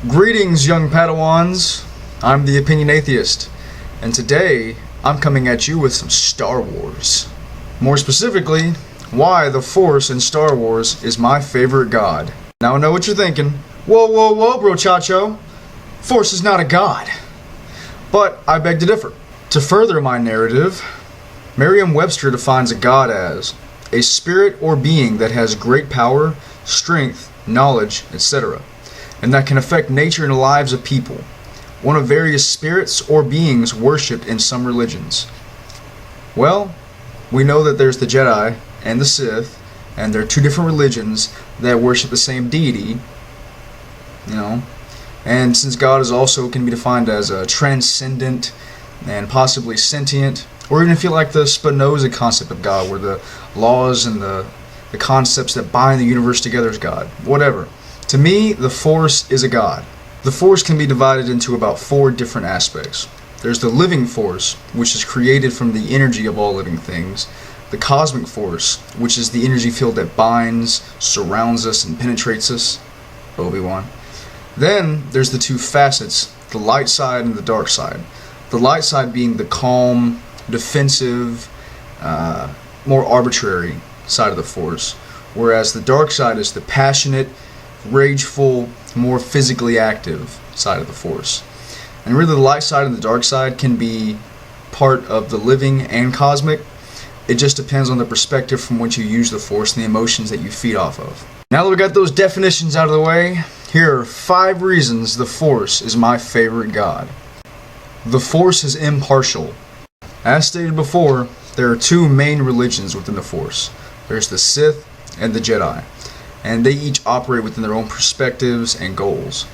Greetings, young Padawans. I'm the Opinion Atheist, and today I'm coming at you with some Star Wars. More specifically, why the Force in Star Wars is my favorite god. Now I know what you're thinking. Whoa, bro TOTJO. Force is not a god. But I beg to differ. To further my narrative, Merriam-Webster defines a god as a spirit or being that has great power, strength, knowledge, etc., and that can affect nature and the lives of people. One of various spirits or beings worshipped in some religions. Well, we know that there's the Jedi and the Sith, and they're two different religions that worship the same deity, and since God is also can be defined as a transcendent and possibly sentient, or even if you like the Spinoza concept of God, where the laws and the concepts that bind the universe together is God. Whatever. To me, the Force is a god. The Force can be divided into about 4 different aspects. There's the living Force, which is created from the energy of all living things. The cosmic Force, which is the energy field that binds, surrounds us, and penetrates us. Obi-Wan. Then there's the 2 facets, the light side and the dark side. The light side being the calm, defensive, more arbitrary side of the Force, whereas the dark side is the passionate, rageful, more physically active side of the Force. And really the light side and the dark side can be part of the living and cosmic. It just depends on the perspective from which you use the Force and the emotions that you feed off of. Now that we got those definitions out of the way, here are 5 reasons the Force is my favorite god. The Force is impartial. As stated before, there are 2 main religions within the Force. There's the Sith and the Jedi, and they each operate within their own perspectives and goals.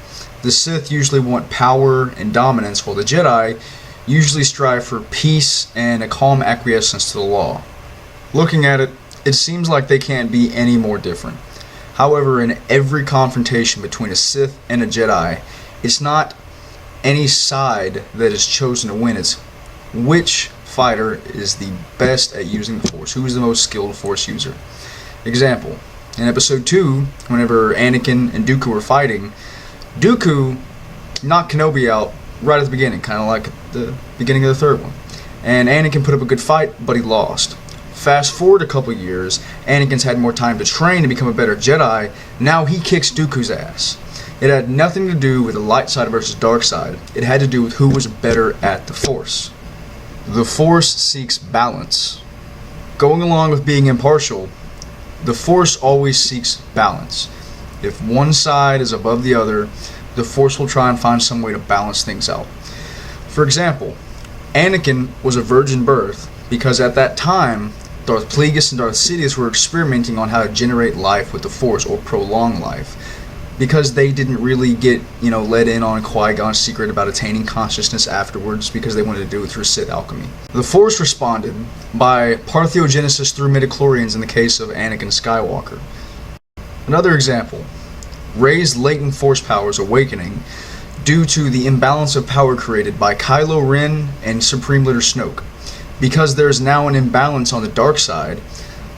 The Sith usually want power and dominance, while the Jedi usually strive for peace and a calm acquiescence to the law. Looking at it, it seems like they can't be any more different. However, in every confrontation between a Sith and a Jedi, it's not any side that is chosen to win, it's which fighter is the best at using the Force, who is the most skilled Force user. Example, in episode 2, whenever Anakin and Dooku were fighting, Dooku knocked Kenobi out right at the beginning, kind of like at the beginning of the 3rd one. And Anakin put up a good fight, but he lost. Fast forward a couple years, Anakin's had more time to train to become a better Jedi. Now he kicks Dooku's ass. It had nothing to do with the light side versus dark side. It had to do with who was better at the Force. The Force seeks balance. Going along with being impartial, the Force always seeks balance. If one side is above the other, the Force will try and find some way to balance things out. For example, Anakin was a virgin birth because at that time, Darth Plagueis and Darth Sidious were experimenting on how to generate life with the Force or prolong life, because they didn't really get, led in on Qui-Gon's secret about attaining consciousness afterwards because they wanted to do it through Sith alchemy. The Force responded by parthenogenesis through midichlorians in the case of Anakin Skywalker. Another example, Rey's latent Force powers awakening due to the imbalance of power created by Kylo Ren and Supreme Leader Snoke. Because there is now an imbalance on the dark side,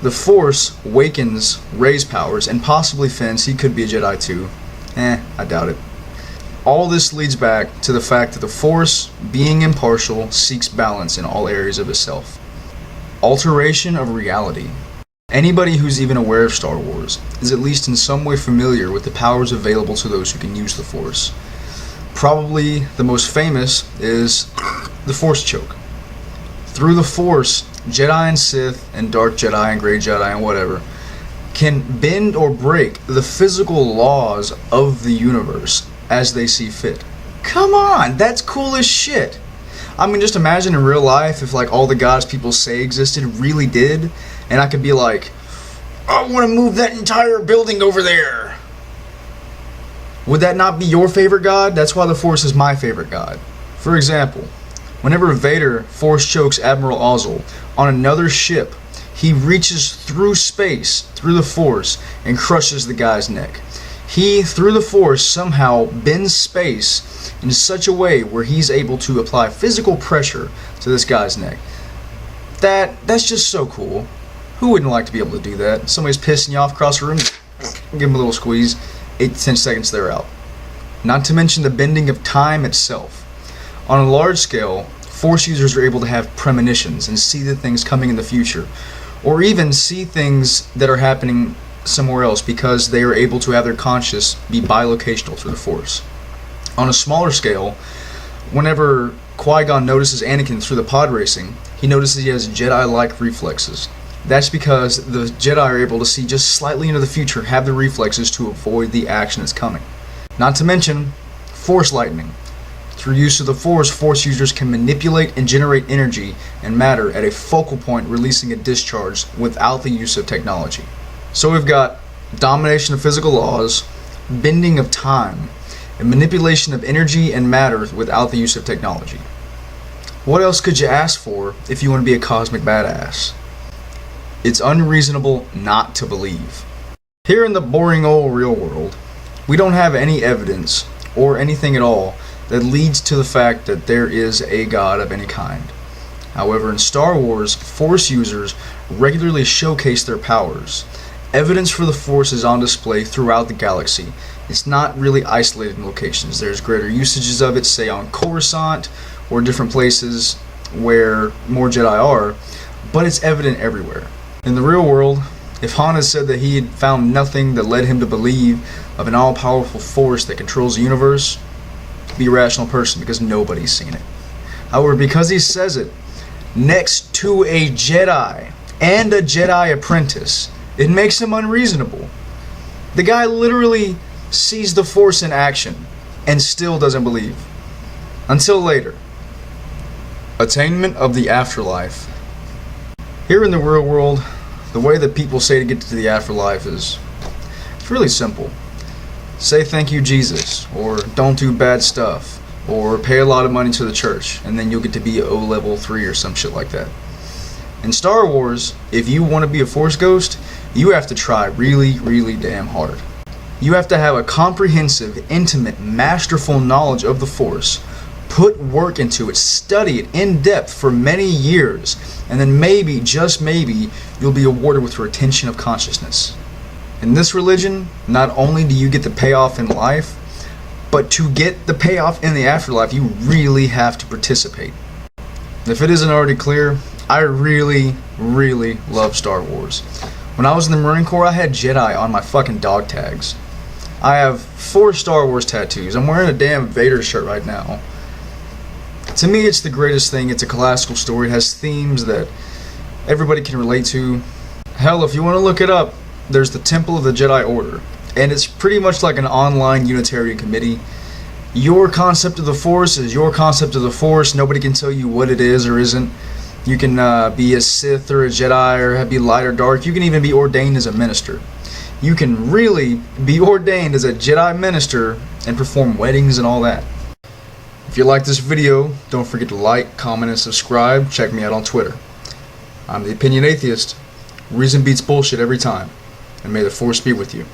the Force awakens Rey's powers, and possibly Finn's. He could be a Jedi too. I doubt it. All this leads back to the fact that the Force, being impartial, seeks balance in all areas of itself. Alteration of reality. Anybody who's even aware of Star Wars is at least in some way familiar with the powers available to those who can use the Force. Probably the most famous is the Force Choke. Through the Force, Jedi and Sith and Dark Jedi and Grey Jedi and whatever can bend or break the physical laws of the universe as they see fit. Come on, that's cool as shit. I mean, just imagine in real life if all the gods people say existed really did, and I could be like, I want to move that entire building over there. Would that not be your favorite god? That's why the Force is my favorite god. For example, whenever Vader Force chokes Admiral Ozzel on another ship, he reaches through space, through the Force, and crushes the guy's neck. He, through the Force, somehow bends space in such a way where he's able to apply physical pressure to this guy's neck. That's just so cool. Who wouldn't like to be able to do that? Somebody's pissing you off across the room, give them a little squeeze, 8 to 10 seconds, they're out. not to mention the bending of time itself. On a large scale, Force users are able to have premonitions and see the things coming in the future, or even see things that are happening somewhere else because they are able to have their conscious be bilocational through the Force. On a smaller scale, whenever Qui-Gon notices Anakin through the pod racing, he notices he has Jedi-like reflexes. That's because the Jedi are able to see just slightly into the future, have the reflexes to avoid the action that's coming. Not to mention Force lightning. Through use of the Force users can manipulate and generate energy and matter at a focal point, releasing a discharge without the use of technology. So we've got domination of physical laws, bending of time, and manipulation of energy and matter without the use of technology. What else could you ask for if you want to be a cosmic badass? It's unreasonable not to believe. Here in the boring old real world, we don't have any evidence or anything at all that leads to the fact that there is a god of any kind. However, in Star Wars, Force users regularly showcase their powers. Evidence for the Force is on display throughout the galaxy. It's not really isolated in locations. There's greater usages of it, say on Coruscant or different places where more Jedi are, but it's evident everywhere. In the real world, if Han had said that he had found nothing that led him to believe of an all-powerful Force that controls the universe, be a rational person because nobody's seen it. However, because he says it next to a Jedi and a Jedi apprentice, it makes him unreasonable. The guy literally sees the Force in action and still doesn't believe. Until later. Attainment of the afterlife. Here in the real world, the way that people say to get to the afterlife is it's really simple. Say thank you Jesus, or don't do bad stuff, or pay a lot of money to the church, and then you'll get to be O level 3 or some shit like that. In Star Wars, if you want to be a Force ghost, you have to try really, really damn hard. You have to have a comprehensive, intimate, masterful knowledge of the Force, put work into it, study it in depth for many years, and then maybe, just maybe, you'll be awarded with retention of consciousness. In this religion, not only do you get the payoff in life, but to get the payoff in the afterlife, you really have to participate. If it isn't already clear, I really, really love Star Wars. When I was in the Marine Corps, I had Jedi on my fucking dog tags. I have 4 Star Wars tattoos. I'm wearing a damn Vader shirt right now. To me, it's the greatest thing. It's a classical story. It has themes that everybody can relate to. Hell, if you want to look it up, there's the Temple of the Jedi Order, and it's pretty much like an online Unitarian committee. Your concept of the Force is your concept of the Force. Nobody can tell you what it is or isn't. You can be a Sith or a Jedi or be light or dark. You can even be ordained as a minister. You can really be ordained as a Jedi minister and perform weddings and all that. If you like this video, don't forget to like, comment, and subscribe. Check me out on Twitter. I'm the Opinion Atheist. Reason beats bullshit every time. And may the Force be with you.